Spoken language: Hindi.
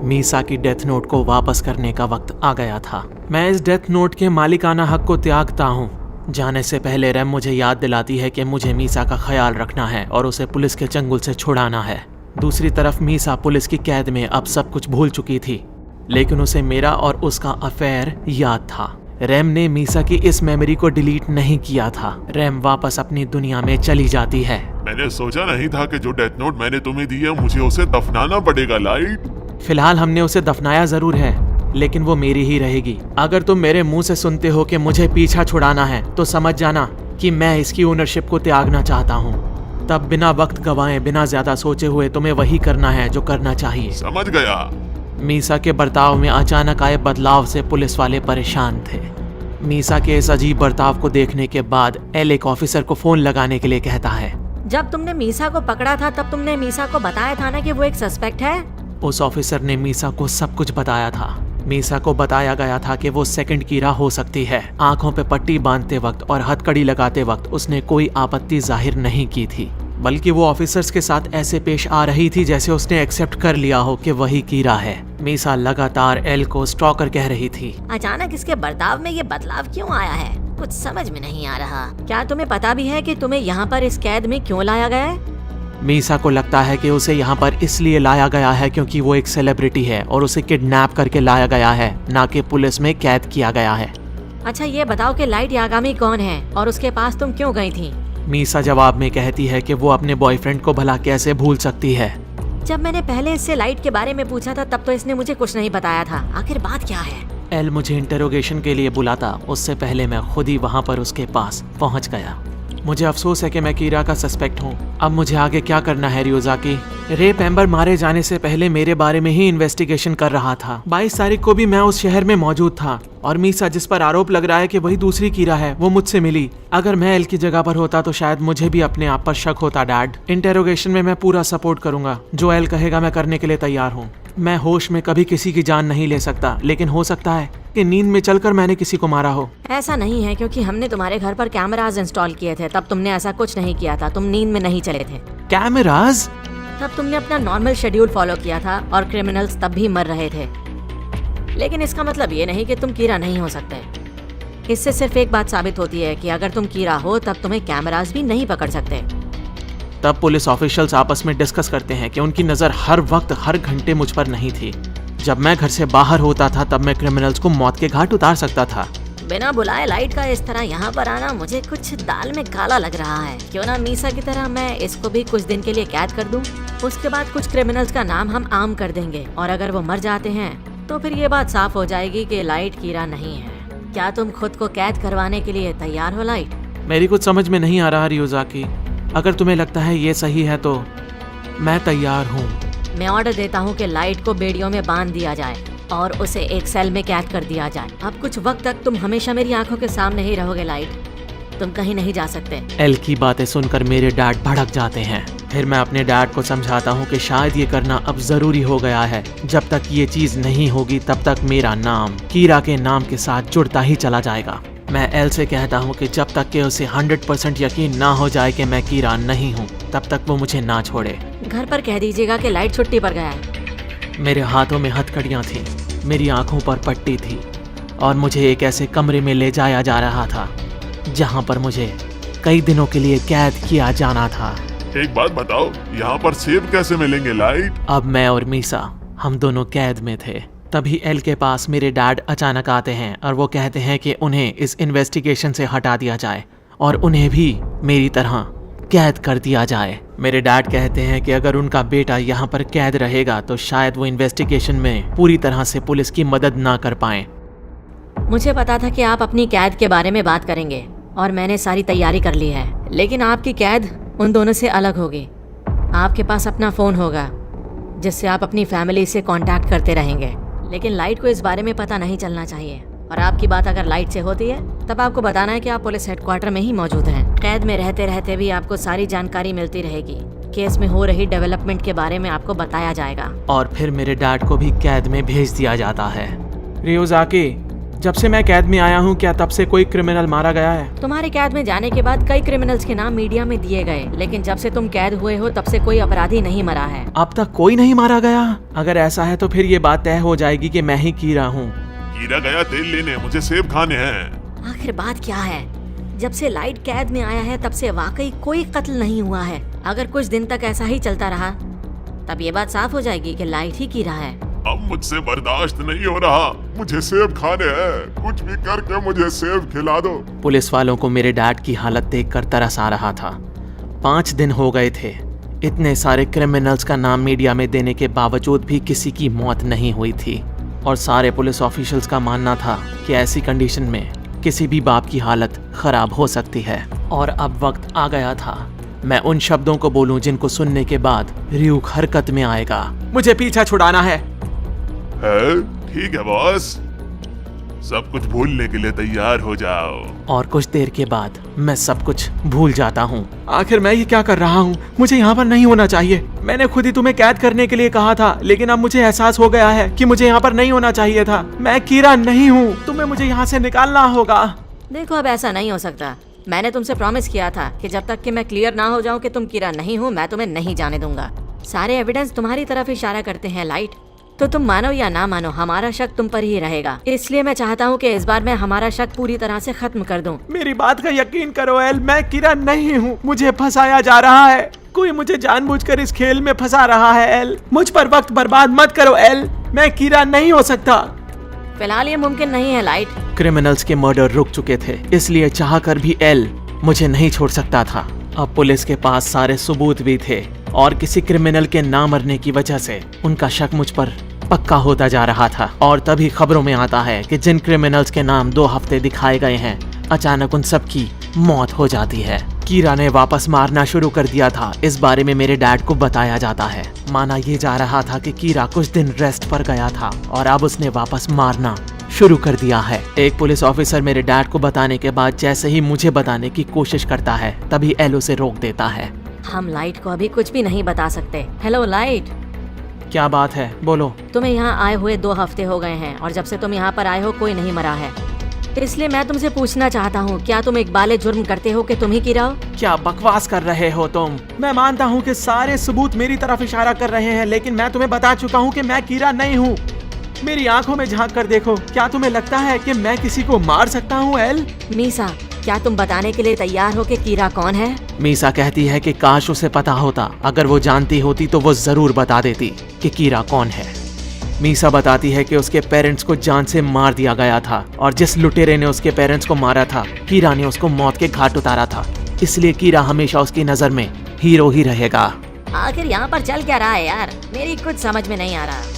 मीसा की डेथ नोट को वापस करने का वक्त आ गया था। मैं इस डेथ नोट के मालिकाना हक को त्यागता हूँ। जाने से पहले रैम मुझे याद दिलाती है कि मुझे मीसा का ख्याल रखना है और उसे पुलिस के चंगुल से छुड़ाना है। दूसरी तरफ मीसा पुलिस की कैद में अब सब कुछ भूल चुकी थी, लेकिन उसे मेरा और उसका अफेयर याद था। रैम ने मीसा की इस मेमोरी को डिलीट नहीं किया था। रैम वापस अपनी दुनिया में चली जाती है। मैंने सोचा नहीं था कि जो डेथ नोट मैंने तुम्हें दी है मुझे उसे दफनाना पड़ेगा लाइट। फिलहाल हमने उसे दफनाया जरूर है, लेकिन वो मेरी ही रहेगी। अगर तुम मेरे मुंह से सुनते हो कि मुझे पीछा छुड़ाना है तो समझ जाना कि मैं इसकी ओनरशिप को त्यागना चाहता हूँ। तब बिना वक्त गवाए, बिना ज्यादा सोचे हुए तुम्हें वही करना है जो करना चाहिए। समझ गया। मीसा के बर्ताव में अचानक आए बदलाव से पुलिस वाले परेशान थे। मीसा के इस अजीब बर्ताव को देखने के बाद एल एक ऑफिसर को फोन लगाने के लिए कहता है। जब तुमने मीसा को पकड़ा था तब तुमने मीसा को बताया था ना कि वो एक सस्पेक्ट है। उस ऑफिसर ने मीसा को सब कुछ बताया था। मीसा को बताया गया था कि वो सेकंड कीरा हो सकती है। आंखों पे पट्टी बांधते वक्त और हथकड़ी लगाते वक्त उसने कोई आपत्ति जाहिर नहीं की थी, बल्कि वो ऑफिसर्स के साथ ऐसे पेश आ रही थी जैसे उसने एक्सेप्ट कर लिया हो कि वही कीरा है। मीसा लगातार एल को स्टॉकर कह रही थी। अचानक इसके बर्ताव में ये बदलाव क्यों आया है, कुछ समझ में नहीं आ रहा। क्या तुम्हें पता भी है कि तुम्हें यहाँ पर इस कैद में क्यों लाया गया है? मीसा को लगता है कि उसे यहाँ पर इसलिए लाया गया है क्योंकि वो एक सेलिब्रिटी है और उसे किडनैप करके लाया गया है, ना कि पुलिस में कैद किया गया है। अच्छा ये बताओ कि लाइट यागामी कौन है और उसके पास तुम क्यों गई थी? मीसा जवाब में कहती है कि वो अपने बॉयफ्रेंड को भला कैसे भूल सकती है। जब मैंने पहले इससे लाइट के बारे में पूछा था तब तो इसने मुझे कुछ नहीं बताया था। आखिर बात क्या है? एल मुझे इंटरोगेशन के लिए बुलाता, उससे पहले मैं खुद ही वहाँ पर उसके पास पहुँच गया। मुझे अफसोस है कि मैं कीरा का सस्पेक्ट हूँ। अब मुझे आगे क्या करना है रियोजाकी? रेप एम्बर मारे जाने से पहले मेरे बारे में ही इन्वेस्टिगेशन कर रहा था। 22 तारीख को भी मैं उस शहर में मौजूद था और मीसा जिस पर आरोप लग रहा है कि वही दूसरी कीरा है, वो मुझसे मिली। अगर मैं एल की जगह पर होता तो शायद मुझे भी अपने आप पर शक होता। डैड, इंटेरोगेशन में मैं पूरा सपोर्ट करूंगा। जो एल कहेगा मैं करने के लिए तैयार हूँ। मैं होश में कभी किसी की जान नहीं ले सकता, लेकिन हो सकता है कि नींद में चलकर मैंने किसी को मारा हो। ऐसा नहीं है, क्योंकि हमने तुम्हारे घर पर कैमराज इंस्टॉल किए थे। तब तुमने ऐसा कुछ नहीं किया था। तुम नींद में नहीं चले थे। कैमराज? तब तुमने अपना नॉर्मल शेड्यूल फॉलो किया था और क्रिमिनल्स तब भी मर रहे थे। लेकिन इसका मतलब ये नहीं कि तुम कीरा नहीं हो सकते। इससे सिर्फ एक बात साबित होती है कि अगर तुम कीरा हो तब तुम्हें कैमराज भी नहीं पकड़ सकते। तब पुलिस ऑफिशियल्स आपस में डिस्कस करते हैं कि उनकी नजर हर वक्त हर घंटे मुझ पर नहीं थी। जब मैं घर से बाहर होता था तब मैं क्रिमिनल्स को मौत के घाट उतार सकता था। बिना बुलाए लाइट का इस तरह यहाँ पर आना मुझे कुछ दाल में काला लग रहा है। क्यों ना मीसा की तरह मैं इसको भी कुछ दिन के लिए कैद कर दूं। उसके बाद कुछ क्रिमिनल्स का नाम हम आम कर देंगे और अगर वो मर जाते हैं तो फिर ये बात साफ हो जाएगी कि लाइट कीरा नहीं है। क्या तुम खुद को कैद करवाने के लिए तैयार हो लाइट? मेरी कुछ समझ में नहीं आ रहा रियोजाकी। अगर तुम्हें लगता है ये सही है तो मैं तैयार हूँ। मैं ऑर्डर देता हूँ कि लाइट को बेड़ियों में बांध दिया जाए और उसे एक सेल में कैद कर दिया जाए। अब कुछ वक्त तक तुम हमेशा मेरी आंखों के सामने ही रहोगे लाइट। तुम कहीं नहीं जा सकते। एल की बातें सुनकर मेरे डैड भड़क जाते हैं। फिर मैं अपने डैड को समझाता हूँ कि शायद ये करना अब जरूरी हो गया है। जब तक ये चीज नहीं होगी तब तक मेरा नाम कीरा के नाम के साथ जुड़ता ही चला जाएगा। मैं एल से कहता हूँ कि जब तक कि उसे 100% यकीन ना हो जाए कि मैं कीरा नहीं हूँ तब तक वो मुझे ना छोड़े। घर पर कह दीजिएगा कि लाइट छुट्टी पर गया है। मेरे हाथों में हथकड़ियाँ थीं, मेरी आंखों पर पट्टी थी और मुझे एक ऐसे कमरे में ले जाया जा रहा था जहाँ पर मुझे कई दिनों के लिए कैद किया जाना था। एक बात बताओ, यहाँ पर सेब कैसे मिलेंगे लाइट? अब मैं और मीसा हम दोनों कैद में थे। तभी एल के पास मेरे डैड अचानक आते हैं और वो कहते हैं कि उन्हें इस इन्वेस्टिगेशन से हटा दिया जाए और उन्हें भी मेरी तरह कैद कर दिया जाए। मेरे डैड कहते हैं कि अगर उनका बेटा यहाँ पर कैद रहेगा तो शायद वो इन्वेस्टिगेशन में पूरी तरह से पुलिस की मदद ना कर पाए। मुझे पता था कि आप अपनी कैद के बारे में बात करेंगे और मैंने सारी तैयारी कर ली है, लेकिन आपकी कैद उन दोनों से अलग होगी। आपके पास अपना फ़ोन होगा जिससे आप अपनी फैमिली से कांटेक्ट करते रहेंगे, लेकिन लाइट को इस बारे में पता नहीं चलना चाहिए। और आपकी बात अगर लाइट से होती है तब आपको बताना है कि आप पुलिस हेडक्वार्टर में ही मौजूद हैं। कैद में रहते रहते भी आपको सारी जानकारी मिलती रहेगी। केस में हो रही डेवलपमेंट के बारे में आपको बताया जाएगा। और फिर मेरे डैड को भी कैद में भेज दिया जाता है। रियोजाकी, जब से मैं कैद में आया हूँ क्या तब से कोई क्रिमिनल मारा गया है? तुम्हारे कैद में जाने के बाद कई क्रिमिनल्स के नाम मीडिया में दिए गए, लेकिन जब से तुम कैद हुए हो तब से कोई अपराधी नहीं मरा है। अब तक कोई नहीं मारा गया? अगर ऐसा है तो फिर ये बात तय हो जाएगी कि मैं ही कीरा हूँ। कीरा गया तेल लेने, मुझे सेब खाने हैं। आखिर बात क्या है? जब से लाइट कैद में आया है तब से वाकई कोई कत्ल नहीं हुआ है। अगर कुछ दिन तक ऐसा ही चलता रहा तब ये बात साफ हो जाएगी कि लाइट ही कीरा है। अब मुझसे बर्दाश्त नहीं हो रहा, मुझे सेब खाने हैं। कुछ भी करके मुझे सेब खिला दो। पुलिस वालों को मेरे डैड की हालत देखकर तरस आ रहा था। 5 दिन हो गए थे। इतने सारे क्रिमिनल्स का नाम मीडिया में देने के बावजूद भी किसी की मौत नहीं हुई थी और सारे पुलिस ऑफिशियल्स का मानना था कि ऐसी कंडीशन में किसी भी बाप की हालत खराब हो सकती है। और अब वक्त आ गया था मैं उन शब्दों को बोलूं जिनको सुनने के बाद र्यूक हरकत में आएगा। मुझे पीछा छुड़ाना है। ठीक है बॉस, सब कुछ भूलने के लिए तैयार हो जाओ। और कुछ देर के बाद मैं सब कुछ भूल जाता हूँ। आखिर मैं ये क्या कर रहा हूँ? मुझे यहाँ पर नहीं होना चाहिए। मैंने खुद ही तुम्हें कैद करने के लिए कहा था, लेकिन अब मुझे एहसास हो गया है कि मुझे यहाँ पर नहीं होना चाहिए था। मैं कीरा नहीं हूँ। तुम्हें मुझे यहाँ से निकालना होगा। देखो अब ऐसा नहीं हो सकता। मैंने तुमसे प्रॉमिस किया था कि जब तक कि मैं क्लियर ना हो जाऊं कि तुम कीरा नहीं हो, मैं तुम्हें नहीं जाने दूंगा। सारे एविडेंस तुम्हारी तरफ इशारा करते हैं लाइट, तो तुम मानो या ना मानो हमारा शक तुम पर ही रहेगा। इसलिए मैं चाहता हूँ कि इस बार मैं हमारा शक पूरी तरह से खत्म कर दूं। मेरी बात का यकीन करो एल, मैं कीरा नहीं हूँ। मुझे फंसाया जा रहा है। कोई मुझे जानबूझकर इस खेल में फंसा रहा है एल। मुझ पर वक्त बर्बाद मत करो एल। मैं कीरा नहीं हो सकता। फिलहाल ये मुमकिन नहीं है लाइट। क्रिमिनल्स के मर्डर रुक चुके थे, इसलिए चाहकर भी एल मुझे नहीं छोड़ सकता था। अब पुलिस के पास सारे सबूत भी थे और किसी क्रिमिनल के ना मरने की वजह से उनका शक मुझ पर पक्का होता जा रहा था। और तभी खबरों में आता है कि जिन क्रिमिनल्स के नाम 2 हफ्ते दिखाए गए हैं, अचानक उन सब की मौत हो जाती है। कीरा ने वापस मारना शुरू कर दिया था। इस बारे में मेरे डैड को बताया जाता है। माना ये जा रहा था कि कीरा कुछ दिन रेस्ट पर गया था और अब उसने वापस मारना शुरू कर दिया है। एक पुलिस ऑफिसर मेरे डैड को बताने के बाद जैसे ही मुझे बताने की कोशिश करता है, तभी एल उसे रोक देता है। हम लाइट को अभी कुछ भी नहीं बता सकते। Hello light. क्या बात है? बोलो। तुम्हें यहाँ आए हुए 2 हफ्ते हो गए हैं और जब से तुम यहाँ पर आए हो कोई नहीं मरा है। इसलिए मैं तुमसे पूछना चाहता हूँ, क्या तुम इकबाले जुर्म करते हो कि तुम ही कीरा हो? क्या बकवास कर रहे हो तुम? मैं मानता हूँ कि सारे सबूत मेरी तरफ इशारा कर रहे हैं, लेकिन मैं तुम्हें बता चुका हूँ कि मैं कीरा नहीं हूँ। मेरी आंखों में झांक कर देखो। क्या तुम्हें लगता है कि मैं किसी को मार सकता हूँ एल? मीसा, क्या तुम बताने के लिए तैयार हो कि कीरा कौन है? मीसा कहती है कि काश उसे पता होता। अगर वो जानती होती तो वो जरूर बता देती कि कीरा कौन है। मीसा बताती है कि उसके पेरेंट्स को जान से मार दिया गया था और जिस लुटेरे ने उसके पेरेंट्स को मारा था, कीरा ने उसको मौत के घाट उतारा था। इसलिए कीरा हमेशा उसकी नजर में हीरो ही रहेगा। आखिर यहाँ पर चल क्या रहा है यार? मेरी कुछ समझ में नहीं आ रहा।